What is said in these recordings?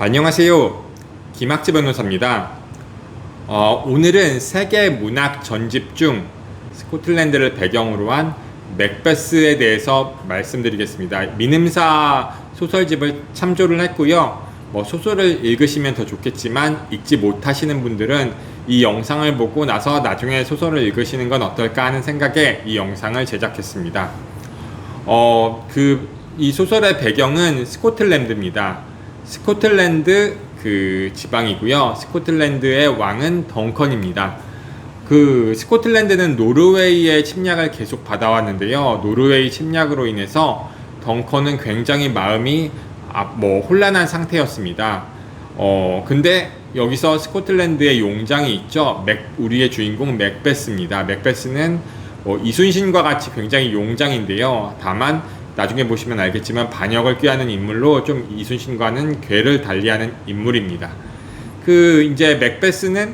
안녕하세요. 김학지 변호사입니다. 오늘은 세계 문학 전집 중 스코틀랜드를 배경으로 한 맥베스에 대해서 말씀드리겠습니다. 민음사 소설집을 참조를 했고요. 소설을 읽으시면 더 좋겠지만 읽지 못하시는 분들은 이 영상을 보고 나서 나중에 소설을 읽으시는 건 어떨까 하는 생각에 이 영상을 제작했습니다. 이 소설의 배경은 스코틀랜드입니다. 스코틀랜드 지방이고요. 스코틀랜드의 왕은 덩컨입니다. 스코틀랜드는 노르웨이의 침략을 계속 받아왔는데요. 노르웨이 침략으로 인해서 덩컨은 굉장히 마음이 혼란한 상태였습니다. 근데 여기서 스코틀랜드의 용장이 있죠. 우리의 주인공 맥베스입니다. 맥베스는 이순신과 같이 굉장히 용장인데요. 다만 나중에 보시면 알겠지만 반역을 꾀하는 인물로 좀 이순신과는 궤를 달리하는 인물입니다. 이제 맥베스는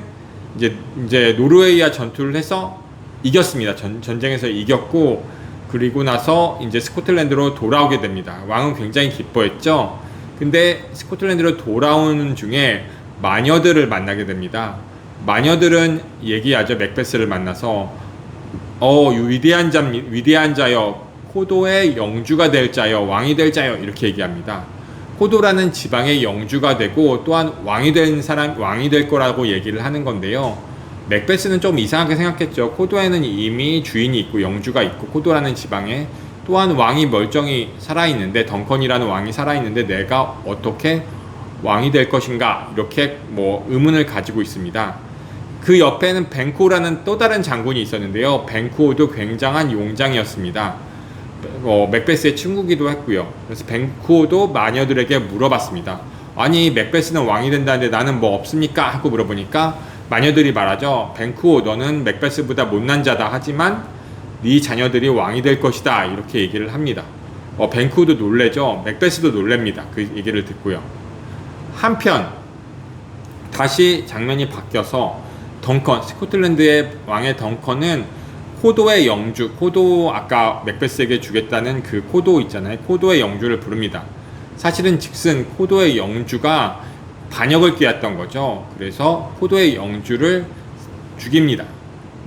이제 노르웨이와 전투를 해서 이겼습니다. 전쟁에서 이겼고, 그리고 나서 이제 스코틀랜드로 돌아오게 됩니다. 왕은 굉장히 기뻐했죠. 근데 스코틀랜드로 돌아오는 중에 마녀들을 만나게 됩니다. 마녀들은 얘기하죠. 맥베스를 만나서 위대한 자여, 코도의 영주가 될 자여, 왕이 될 자여, 이렇게 얘기합니다. 코도라는 지방의 영주가 되고 또한 왕이 될 거라고 얘기를 하는 건데요. 맥베스는 좀 이상하게 생각했죠. 코도에는 이미 주인이 있고 영주가 있고, 코도라는 지방에 또한 왕이 멀쩡히 살아있는데, 덩컨이라는 왕이 살아있는데 내가 어떻게 왕이 될 것인가, 이렇게 의문을 가지고 있습니다. 그 옆에는 벤쿠어라는 또 다른 장군이 있었는데요. 벤쿠어도 굉장한 용장이었습니다. 맥베스의 친구기도 했고요. 그래서 벤쿠어도 마녀들에게 물어봤습니다. 아니, 맥베스는 왕이 된다는데 나는 없습니까? 하고 물어보니까 마녀들이 말하죠. 벤쿠어, 너는 맥베스보다 못난 자다. 하지만 네 자녀들이 왕이 될 것이다. 이렇게 얘기를 합니다. 벤쿠어도 놀래죠. 맥베스도 놀랍니다. 그 얘기를 듣고요. 한편 다시 장면이 바뀌어서 덩컨, 스코틀랜드의 왕의 덩컨은 코도의 영주, 코도 아까 맥베스에게 주겠다는 그 코도 있잖아요. 코도의 영주를 부릅니다. 사실은 즉슨 코도의 영주가 반역을 꾀했던 거죠. 그래서 코도의 영주를 죽입니다.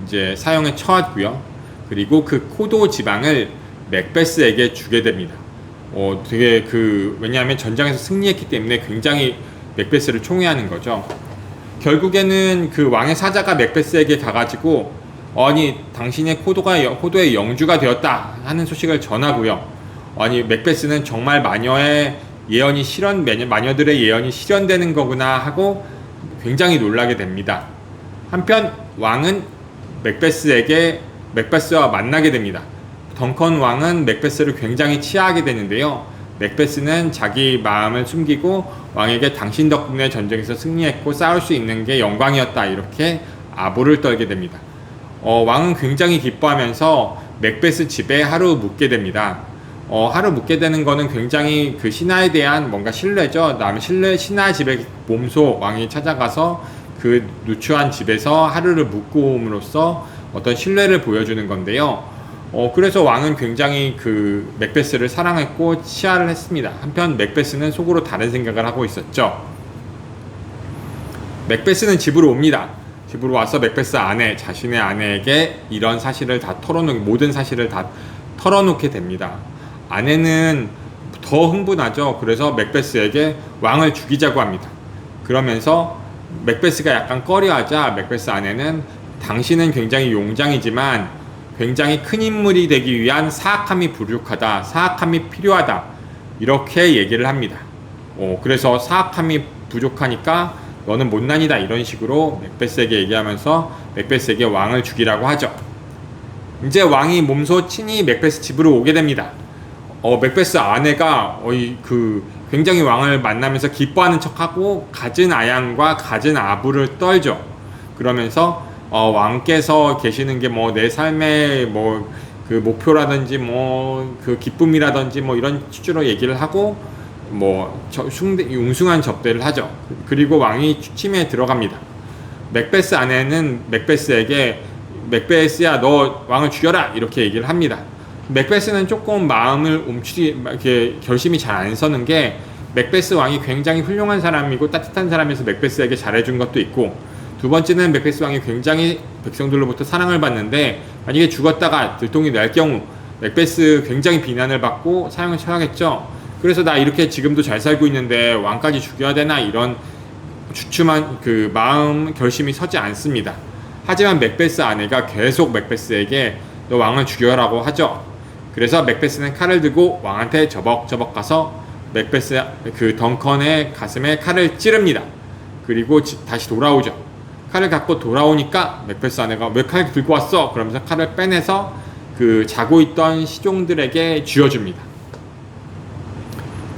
이제 사형에 처하고요. 그리고 그 코도 지방을 맥베스에게 주게 됩니다. 왜냐하면 전장에서 승리했기 때문에 굉장히 맥베스를 총애하는 거죠. 결국에는 그 왕의 사자가 맥베스에게 가가지고 아니, 당신의 코도의 영주가 되었다 하는 소식을 전하고요. 아니, 맥베스는 정말 마녀들의 예언이 실현되는 거구나 하고 굉장히 놀라게 됩니다. 한편 왕은 맥베스와 만나게 됩니다. 덩컨 왕은 맥베스를 굉장히 치하하게 되는데요. 맥베스는 자기 마음을 숨기고 왕에게 당신 덕분에 전쟁에서 승리했고 싸울 수 있는 게 영광이었다, 이렇게 아부를 떨게 됩니다. 왕은 굉장히 기뻐하면서 맥베스 집에 하루 묵게 됩니다. 하루 묵게 되는 거는 굉장히 그 신하에 대한 뭔가 신뢰죠. 신하 집에 몸소 왕이 찾아가서 그 누추한 집에서 하루를 묵고 옴으로써 어떤 신뢰를 보여주는 건데요. 그래서 왕은 굉장히 그 맥베스를 사랑했고 치하를 했습니다. 한편 맥베스는 속으로 다른 생각을 하고 있었죠. 맥베스는 집으로 옵니다. 집으로 와서 맥베스 자신의 아내에게 이런 모든 사실을 다 털어놓게 됩니다. 아내는 더 흥분하죠. 그래서 맥베스에게 왕을 죽이자고 합니다. 그러면서 맥베스가 약간 꺼려하자 맥베스 아내는 당신은 굉장히 용장이지만 굉장히 큰 인물이 되기 위한 사악함이 부족하다, 사악함이 필요하다, 이렇게 얘기를 합니다. 그래서 사악함이 부족하니까 너는 못난이다, 이런 식으로 맥베스에게 얘기하면서 맥베스에게 왕을 죽이라고 하죠. 이제 왕이 몸소 친히 맥베스 집으로 오게 됩니다. 맥베스 아내가 굉장히 왕을 만나면서 기뻐하는 척하고 갖은 아양과 갖은 아부를 떨죠. 그러면서 왕께서 계시는 게 내 삶의 그 목표라든지 그 기쁨이라든지 이런 취지로 얘기를 하고 웅숭한 접대를 하죠. 그리고 왕이 취침에 들어갑니다. 맥베스 아내는 맥베스에게 맥베스야, 너 왕을 죽여라, 이렇게 얘기를 합니다. 맥베스는 조금 마음을 이렇게 결심이 잘 안 서는 게, 맥베스 왕이 굉장히 훌륭한 사람이고 따뜻한 사람에서 맥베스에게 잘해준 것도 있고, 두 번째는 맥베스 왕이 굉장히 백성들로부터 사랑을 받는데 만약에 죽었다가 들통이 날 경우 맥베스 굉장히 비난을 받고 사형을 처하겠죠. 그래서 나 이렇게 지금도 잘 살고 있는데 왕까지 죽여야 되나, 이런 주춤한 그 마음 결심이 서지 않습니다. 하지만 맥베스 아내가 계속 맥베스에게 너 왕을 죽여라고 하죠. 그래서 맥베스는 칼을 들고 왕한테 저벅저벅 가서 맥베스 그 덩컨의 가슴에 칼을 찌릅니다. 그리고 다시 돌아오죠. 칼을 갖고 돌아오니까 맥베스 아내가 왜 칼 들고 왔어? 그러면서 칼을 빼내서 그 자고 있던 시종들에게 쥐어줍니다.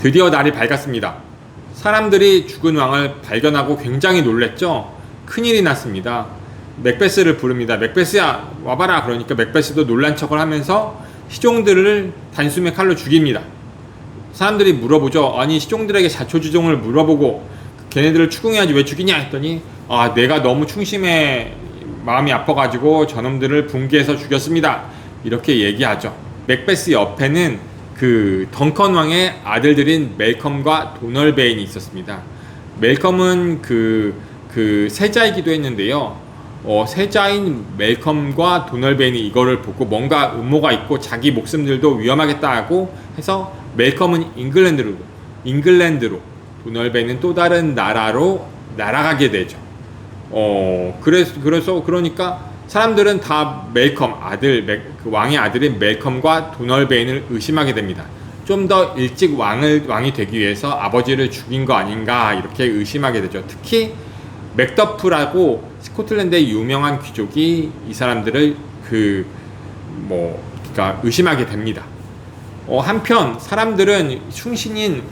드디어 날이 밝았습니다. 사람들이 죽은 왕을 발견하고 굉장히 놀랬죠. 큰일이 났습니다. 맥베스를 부릅니다. 맥베스야 와봐라. 그러니까 맥베스도 놀란 척을 하면서 시종들을 단숨에 칼로 죽입니다. 사람들이 물어보죠. 아니 시종들에게 자초지종을 물어보고 걔네들을 추궁해야지 왜 죽이냐 했더니 내가 너무 충심해 마음이 아파가지고 저놈들을 분개해서 죽였습니다. 이렇게 얘기하죠. 맥베스 옆에는 그 덩컨 왕의 아들들인 멜컴과 도널베인이 있었습니다. 멜컴은 그 세자이기도 했는데요. 세자인 멜컴과 도널베인이 이거를 보고 뭔가 음모가 있고 자기 목숨들도 위험하겠다 하고 해서 멜컴은 잉글랜드로 도널베인은 또 다른 나라로 날아가게 되죠. 그러니까 사람들은 다 멜컴 그 왕의 아들인 멜컴과 도널베인을 의심하게 됩니다. 좀 더 일찍 왕이 되기 위해서 아버지를 죽인 거 아닌가 이렇게 의심하게 되죠. 특히 맥더프라고 스코틀랜드의 유명한 귀족이 이 사람들을 그러니까 의심하게 됩니다. 한편 사람들은 충신인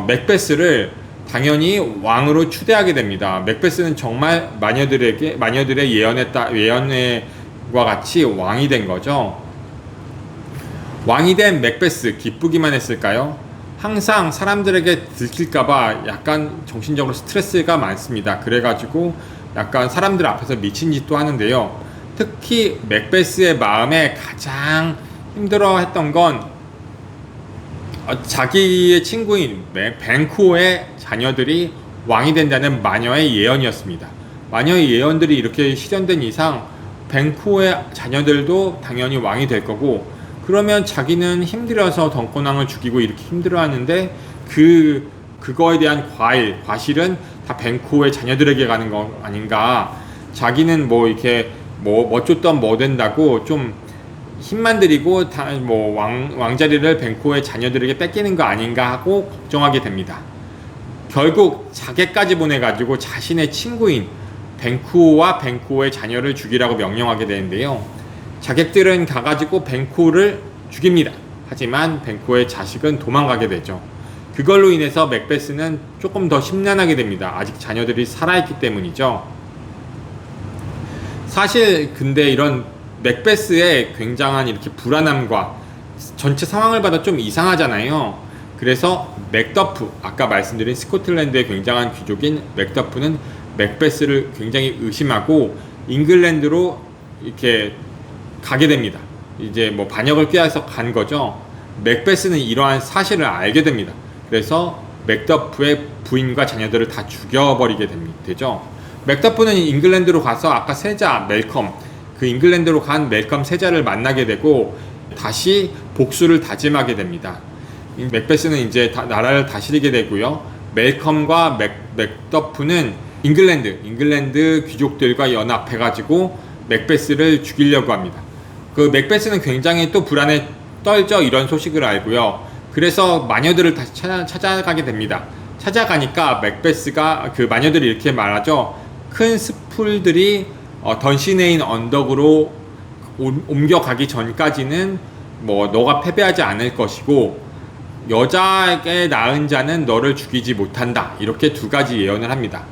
맥베스를 당연히 왕으로 추대하게 됩니다. 맥베스는 정말 마녀들의 예언과 같이 왕이 된 거죠. 왕이 된 맥베스 기쁘기만 했을까요? 항상 사람들에게 들킬까봐 약간 정신적으로 스트레스가 많습니다. 그래가지고 약간 사람들 앞에서 미친 짓도 하는데요. 특히 맥베스의 마음에 가장 힘들어했던 건 자기의 친구인 뱅쿠어의 자녀들이 왕이 된다는 마녀의 예언이었습니다. 마녀의 예언들이 이렇게 실현된 이상 뱅쿠어의 자녀들도 당연히 왕이 될 거고, 그러면 자기는 힘들어서 덩컨왕을 죽이고 이렇게 힘들어하는데 그거에 대한 과실은 다 뱅쿠어의 자녀들에게 가는 거 아닌가. 자기는 이렇게 줬던 뭐 된다고 좀 힘만 들이고 왕자리를 뱅쿠어의 자녀들에게 뺏기는 거 아닌가 하고 걱정하게 됩니다. 결국 자객까지 보내가지고 자신의 친구인 뱅쿠어와 뱅쿠어의 자녀를 죽이라고 명령하게 되는데요. 자객들은 가가지고 뱅쿠어를 죽입니다. 하지만 뱅쿠어의 자식은 도망가게 되죠. 그걸로 인해서 맥베스는 조금 더 심란하게 됩니다. 아직 자녀들이 살아있기 때문이죠. 사실 근데 이런 맥베스의 굉장한 이렇게 불안함과 전체 상황을 봐도 좀 이상하잖아요. 그래서 맥더프, 아까 말씀드린 스코틀랜드의 굉장한 귀족인 맥더프는 맥베스를 굉장히 의심하고 잉글랜드로 이렇게 가게 됩니다. 이제 반역을 꾀해서 간 거죠. 맥베스는 이러한 사실을 알게 됩니다. 그래서 맥더프의 부인과 자녀들을 다 죽여버리게 되죠. 맥더프는 잉글랜드로 가서 아까 세자 멜컴, 그 잉글랜드로 간 멜컴 세자를 만나게 되고 다시 복수를 다짐하게 됩니다. 맥베스는 이제 나라를 다스리게 되고요. 멜컴과 맥더프는 잉글랜드 귀족들과 연합해가지고 맥베스를 죽이려고 합니다. 그 맥베스는 굉장히 또 불안에 떨죠. 이런 소식을 알고요. 그래서 마녀들을 다시 찾아가게 됩니다. 찾아가니까 맥베스가 그 마녀들이 이렇게 말하죠. 큰 숲풀들이 던시네인 언덕으로 옮겨가기 전까지는 너가 패배하지 않을 것이고 여자에게 낳은 자는 너를 죽이지 못한다. 이렇게 두 가지 예언을 합니다.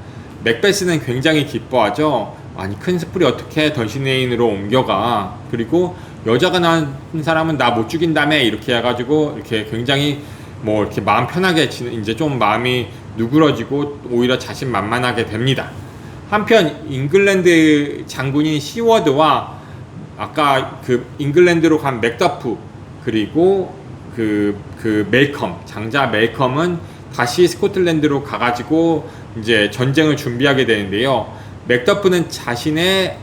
맥베스는 굉장히 기뻐하죠. 아니 큰 숲풀이 어떻게 던시네인으로 옮겨가. 그리고 여자가 낳은 사람은 나 못 죽인다며 이렇게 해가지고 이렇게 굉장히 이렇게 마음 편하게 이제 좀 마음이 누그러지고 오히려 자신만만하게 됩니다. 한편 잉글랜드 장군인 시워드와 아까 그 잉글랜드로 간 맥더프 그리고 그 멜컴 장자 멜컴은 다시 스코틀랜드로 가가지고 이제 전쟁을 준비하게 되는데요. 맥더프는 자신의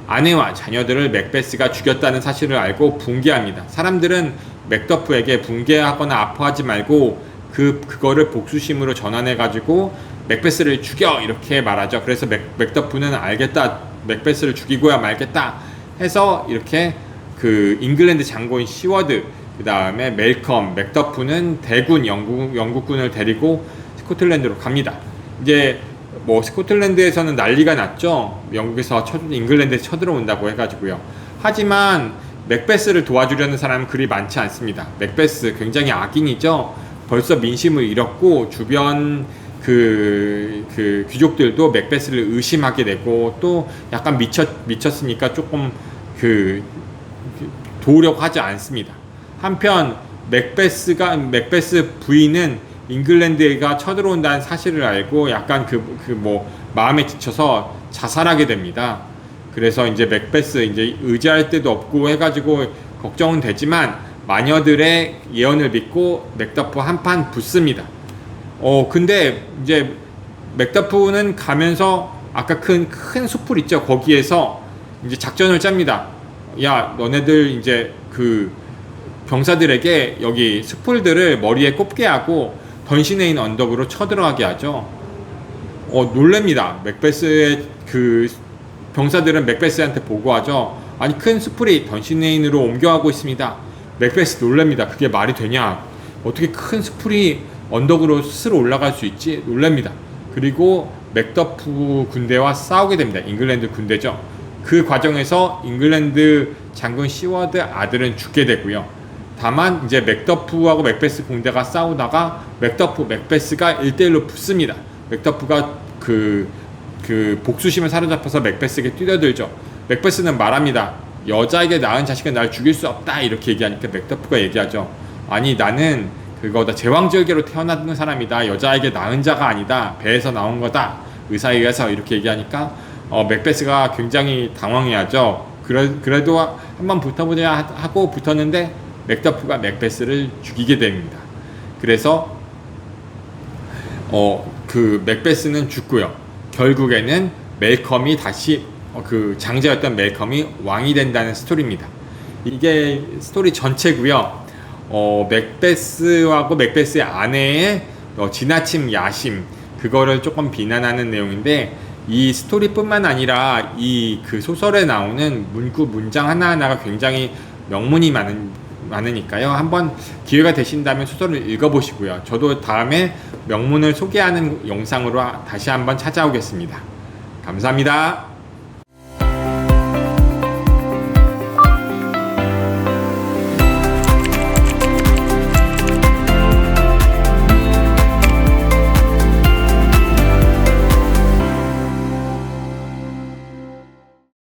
아내와 자녀들을 맥베스가 죽였다는 사실을 알고 붕괴합니다. 사람들은 맥더프에게 붕괴하거나 아파하지 말고 그거를 복수심으로 전환해가지고 맥베스를 죽여 이렇게 말하죠. 그래서 맥더프는 알겠다, 맥베스를 죽이고야 말겠다 해서 이렇게 그 잉글랜드 장고인 시워드, 그 다음에 멜컴, 맥더프는 대군 영국군을 데리고 스코틀랜드로 갑니다. 이제 뭐 스코틀랜드에서는 난리가 났죠. 영국에서 잉글랜드에 쳐들어온다고 해가지고요. 하지만 맥베스를 도와주려는 사람은 그리 많지 않습니다. 맥베스 굉장히 악인이죠. 벌써 민심을 잃었고 주변 그 귀족들도 맥베스를 의심하게 되고 또 약간 미쳤으니까 조금 도우려고 하지 않습니다. 한편 맥베스 부인은 잉글랜드가 쳐들어온다는 사실을 알고 약간 마음에 지쳐서 자살하게 됩니다. 그래서 이제 맥베스 이제 의지할 데도 없고 해가지고 걱정은 되지만 마녀들의 예언을 믿고 맥더프 한판 붙습니다. 근데 이제 맥더프는 가면서 아까 큰 숲을 있죠. 거기에서 이제 작전을 짭니다. 야, 너네들 이제 그 병사들에게 여기 숲풀들을 머리에 꼽게 하고 던신에 있는 언덕으로 쳐들어가게 하죠. 놀랍니다. 맥베스의 그 병사들은 맥베스한테 보고하죠. 아니, 큰 숲풀이 던신레인으로 옮겨가고 있습니다. 맥베스 놀랍니다. 그게 말이 되냐? 어떻게 큰 숲풀이 언덕으로 스스로 올라갈 수 있지? 놀랍니다. 그리고 맥더프 군대와 싸우게 됩니다. 잉글랜드 군대죠. 그 과정에서 잉글랜드 장군 시워드 아들은 죽게 되고요. 다만 이제 맥더프하고 맥베스 군대가 싸우다가 맥베스가 1대1로 붙습니다. 맥더프가 그 복수심을 사로잡혀서 맥베스에게 뛰어들죠. 맥베스는 말합니다. 여자에게 낳은 자식은 날 죽일 수 없다 이렇게 얘기하니까 맥더프가 얘기하죠. 아니, 나는 그거다, 제왕절개로 태어난 사람이다. 여자에게 낳은 자가 아니다. 배에서 나온 거다. 의사에 의해서 이렇게 얘기하니까 맥베스가 굉장히 당황해하죠. 그래도 한번 붙어보자 하고 붙었는데 맥더프가 맥베스를 죽이게 됩니다. 그래서 그 맥베스는 죽고요. 결국에는 멜컴이 다시 그 장자였던 멜컴이 왕이 된다는 스토리입니다. 이게 스토리 전체고요. 맥베스하고 맥베스의 아내의 지나침 야심, 그거를 조금 비난하는 내용인데, 이 스토리뿐만 아니라 이 그 소설에 나오는 문구 문장 하나하나가 굉장히 명문이 많으니까요. 한번 기회가 되신다면 소설을 읽어보시고요. 저도 다음에 명문을 소개하는 영상으로 다시 한번 찾아오겠습니다. 감사합니다.